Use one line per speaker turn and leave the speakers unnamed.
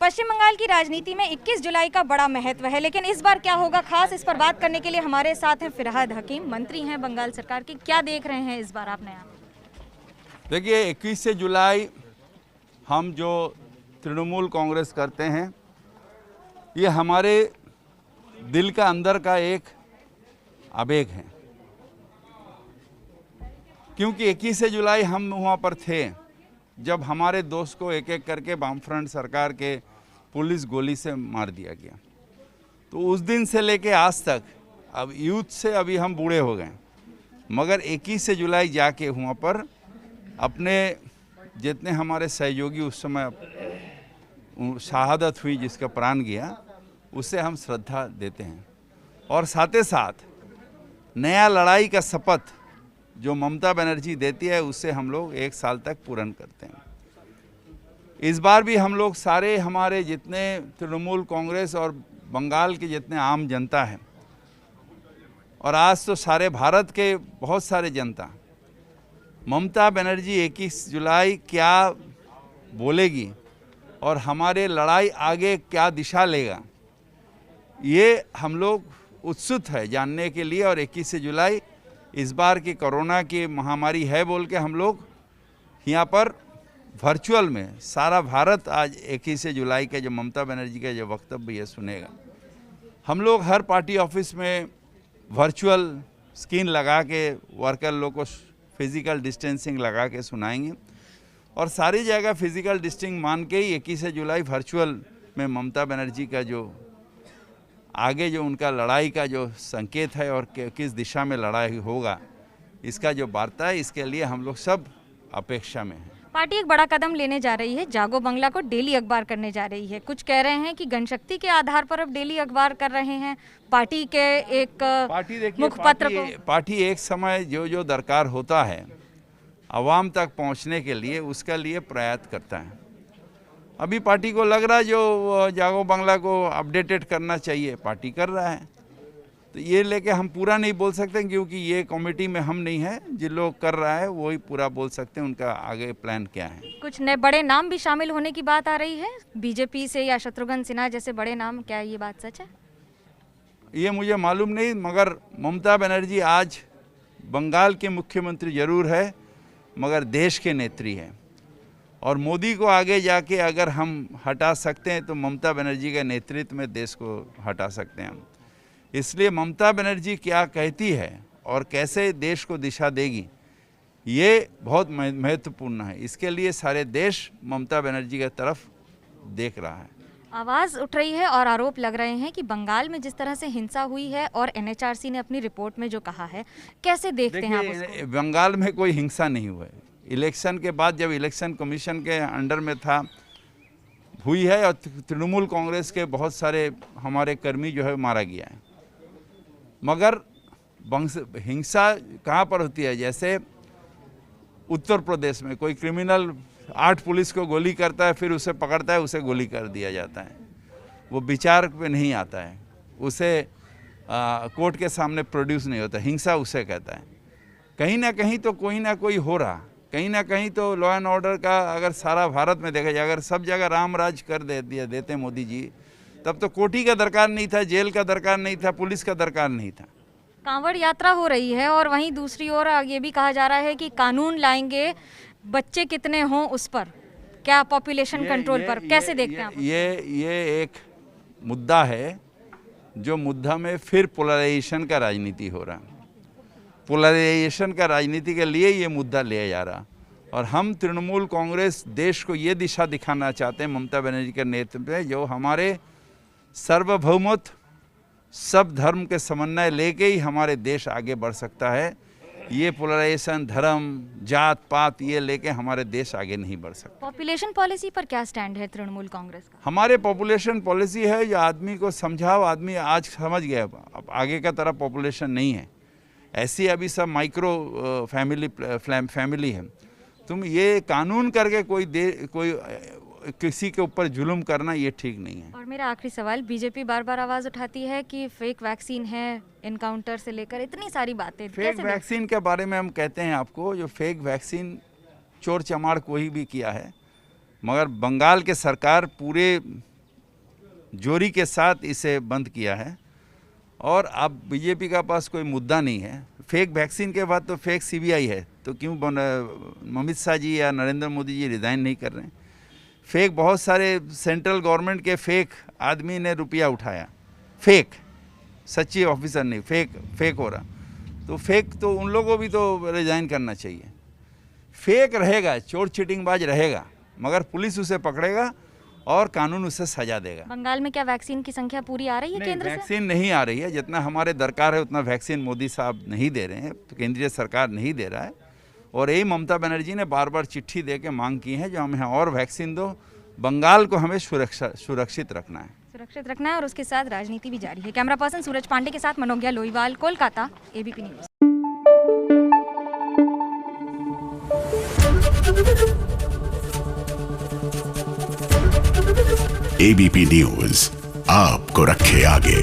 पश्चिम बंगाल की राजनीति में 21 जुलाई का बड़ा महत्व है, लेकिन इस बार क्या होगा खास, इस पर बात करने के लिए हमारे साथ हैं फिरहाद हकीम, मंत्री हैं बंगाल सरकार के। क्या देख रहे हैं इस बार आप नया?
देखिए, 21 जुलाई हम जो तृणमूल कांग्रेस करते हैं, ये हमारे दिल का अंदर का एक आवेग है, क्योंकि 21 जुलाई हम वहाँ पर थे जब हमारे दोस्त को एक एक करके वामफ्रंट सरकार के पुलिस गोली से मार दिया गया। तो उस दिन से लेके आज तक अब यूथ से अभी हम बूढ़े हो गए, मगर 21 जुलाई जाके वहाँ पर अपने जितने हमारे सहयोगी उस समय शहादत हुई, जिसका प्राण गया, उससे हम श्रद्धा देते हैं। और साथ ही साथ नया लड़ाई का शपथ जो ममता बनर्जी देती है, उससे हम लोग 1 साल तक पूर्ण करते हैं। इस बार भी हम लोग सारे हमारे जितने तृणमूल कांग्रेस और बंगाल के जितने आम जनता है, और आज तो सारे भारत के बहुत सारे जनता, ममता बनर्जी 21 जुलाई क्या बोलेगी और हमारे लड़ाई आगे क्या दिशा लेगा, ये हम लोग उत्सुक है जानने के लिए। और 21 जुलाई इस बार की कोरोना की महामारी है बोल के हम लोग यहाँ पर वर्चुअल में सारा भारत आज 21 जुलाई के जो ममता बनर्जी का जो वक्तव्य सुनेगा। हम लोग हर पार्टी ऑफिस में वर्चुअल स्क्रीन लगा के वर्कर लोग को फिजिकल डिस्टेंसिंग लगा के सुनाएंगे, और सारी जगह फिजिकल डिस्टेंसिंग मान के ही 21 जुलाई वर्चुअल में ममता बनर्जी का जो आगे जो उनका लड़ाई का जो संकेत है और किस दिशा में लड़ाई होगा, इसका जो वार्ता है, इसके लिए हम लोग सब अपेक्षा में हैं।
पार्टी एक बड़ा कदम लेने जा रही है, जागो बंगला को डेली अखबार करने जा रही है। कुछ कह रहे हैं कि जनशक्ति के आधार पर अब डेली अखबार कर रहे हैं पार्टी के एक मुखपत्र को।
पार्टी एक समय जो दरकार होता है आवाम तक पहुंचने के लिए, उसके लिए प्रयास करता है। अभी पार्टी को लग रहा है जो जागो बंगला को अपडेटेड करना चाहिए, पार्टी कर रहा है। तो ये लेके हम पूरा नहीं बोल सकते, क्योंकि ये कमेटी में हम नहीं हैं। जिन लोग कर रहा है वही पूरा बोल सकते हैं उनका आगे प्लान क्या है।
कुछ नए बड़े नाम भी शामिल होने की बात आ रही है बीजेपी से, या शत्रुघ्न सिन्हा जैसे बड़े नाम, क्या ये बात सच है?
ये मुझे मालूम नहीं, मगर ममता बनर्जी आज बंगाल के मुख्यमंत्री जरूर है, मगर देश के नेत्री है। और मोदी को आगे जाके अगर हम हटा सकते हैं तो ममता बनर्जी के नेतृत्व में देश को हटा सकते हैं हम। इसलिए ममता बनर्जी क्या कहती है और कैसे देश को दिशा देगी, ये बहुत महत्वपूर्ण है। इसके लिए सारे देश ममता बनर्जी की तरफ देख रहा है।
आवाज़ उठ रही है और आरोप लग रहे हैं कि बंगाल में जिस तरह से हिंसा हुई है और NHRC ने अपनी रिपोर्ट में जो कहा है, कैसे देखते हैं आप उसको?
बंगाल में कोई हिंसा नहीं हुआ है। इलेक्शन के बाद जब इलेक्शन कमीशन के अंडर में था हुई है, और तृणमूल कांग्रेस के बहुत सारे हमारे कर्मी जो है मारा गया है। मगर हिंसा कहाँ पर होती है? जैसे उत्तर प्रदेश में कोई क्रिमिनल 8 पुलिस को गोली करता है, फिर उसे पकड़ता है, उसे गोली कर दिया जाता है, वो विचार पे नहीं आता है, उसे कोर्ट के सामने प्रोड्यूस नहीं होता। हिंसा उसे कहता है। कहीं ना कहीं तो कोई ना कोई हो रहा, कहीं ना कहीं तो लॉ एंड ऑर्डर का अगर सारा भारत में देखा जाए, अगर सब जगह राम राज कर देते मोदी जी, तब तो कोर्ट का दरकार नहीं था, जेल का दरकार नहीं था, पुलिस का दरकार नहीं था।
कांवड़ यात्रा हो रही है और वहीं दूसरी ओर ये भी कहा जा रहा है कि कानून लाएंगे, बच्चे कितने हों उस पर, क्या पॉपुलेशन कंट्रोल पर, कैसे देखते हैं आप?
ये एक मुद्दा है जो मुद्दा में फिर पोलराइजेशन का राजनीति हो रहा है। पोलराइजेशन का राजनीति के लिए ये मुद्दा लिया जा रहा, और हम तृणमूल कांग्रेस देश को ये दिशा दिखाना चाहते हैं ममता बनर्जी के नेतृत्व में, जो हमारे सार्वभौमत्व, सब धर्म के समन्वय लेके ही हमारे देश आगे बढ़ सकता है। ये पोलराइजेशन, धर्म, जात पात ये लेके हमारे देश आगे नहीं बढ़ सकता।
पॉपुलेशन पॉलिसी पर क्या स्टैंड है तृणमूल कांग्रेस का?
हमारे पॉपुलेशन पॉलिसी है जो आदमी को समझाओ, आदमी आज समझ गया, अब आगे का तरह पॉपुलेशन नहीं है। ऐसी अभी सब माइक्रो फैमिली है। तुम ये कानून करके कोई किसी के ऊपर जुल्म करना ये ठीक नहीं है।
और मेरा आखिरी सवाल, बीजेपी बार बार आवाज़ उठाती है कि फेक वैक्सीन है, एनकाउंटर से लेकर इतनी सारी बातें।
फेक वैक्सीन के बारे में हम कहते हैं आपको, जो फेक वैक्सीन चोर चमार कोई भी किया है, मगर बंगाल के सरकार पूरे जोरी के साथ इसे बंद किया है। और अब बीजेपी का पास कोई मुद्दा नहीं है। फेक वैक्सीन के बाद तो फेक सीबीआई है, तो क्यों अमित शाह जी या नरेंद्र मोदी जी रिज़ाइन नहीं कर रहे हैं? फेक बहुत सारे सेंट्रल गवर्नमेंट के फेक आदमी ने रुपया उठाया, फेक, सच्ची ऑफिसर नहीं, फेक हो रहा। तो फेक तो उन लोगों को भी तो रिज़ाइन करना चाहिए। फेक रहेगा, चोर चीटिंगबाज रहेगा, मगर पुलिस उसे पकड़ेगा और कानून उसे सजा देगा।
बंगाल में क्या वैक्सीन की संख्या पूरी आ रही है केंद्र से?
वैक्सीन नहीं आ रही है। जितना हमारे दरकार है उतना वैक्सीन मोदी साहब नहीं दे रहे हैं, तो केंद्रीय सरकार नहीं दे रहा है। और यही ममता बनर्जी ने बार बार चिट्ठी दे के मांग की है जो हमें और वैक्सीन दो, बंगाल को हमें सुरक्षित रखना है।
और उसके साथ राजनीति भी जारी है। कैमरा पर्सन सूरज पांडे के साथ Manogya Loiwal, Kolkata, ABP news.
ABP news आपको रखे आगे।